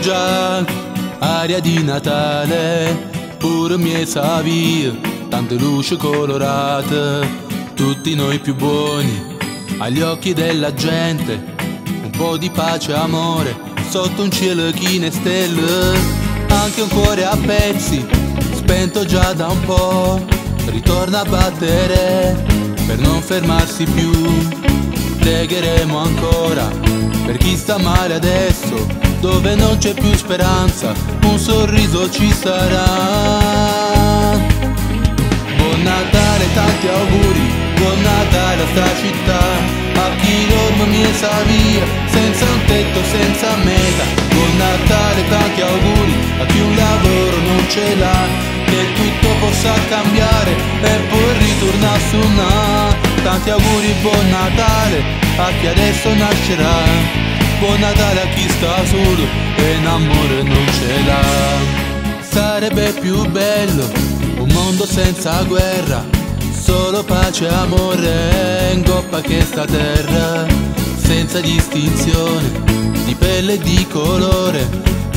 già, aria di Natale, pure mi sa via, tante luci colorate, tutti noi più buoni, agli occhi della gente, un po' di pace e amore, sotto un cielo chine e stelle, anche un cuore a pezzi, spento già da un po', ritorna a battere, per non fermarsi più, pregheremo ancora, per chi sta male adesso, dove non c'è più speranza, un sorriso ci sarà. Buon Natale, tanti auguri, buon Natale a sta città, a chi dorme mi sa via, senza un tetto, senza meta. Buon Natale, tanti auguri, a chi un lavoro non ce l'ha, che tutto possa cambiare e poi ritorna su una. Tanti auguri, buon Natale, a chi adesso nascerà. Buon Natale a chi sta solo e in amore non ce l'ha. Sarebbe più bello un mondo senza guerra, solo pace e amore in coppa che sta terra, senza distinzione di pelle e di colore,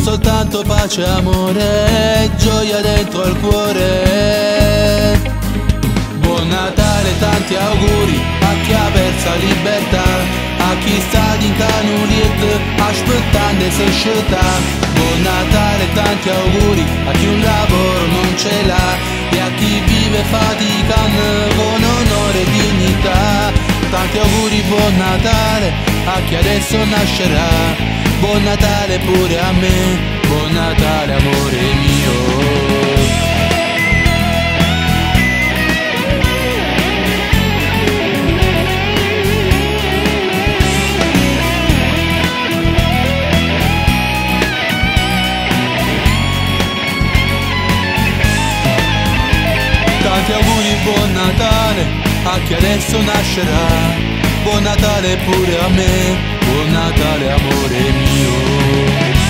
soltanto pace e amore, gioia dentro al cuore. Buon Natale, tanti auguri a chi ha perso la libertà, a chi sta in canuriet aspettando se scelta. Buon Natale, tanti auguri a chi un lavoro non ce l'ha e a chi vive faticando con onore e dignità. Tanti auguri, buon Natale a chi adesso nascerà. Buon Natale pure a me, buon Natale amore mio. Tanti auguri, buon Natale a chi adesso nascerà. Buon Natale pure a me, buon Natale amore mio.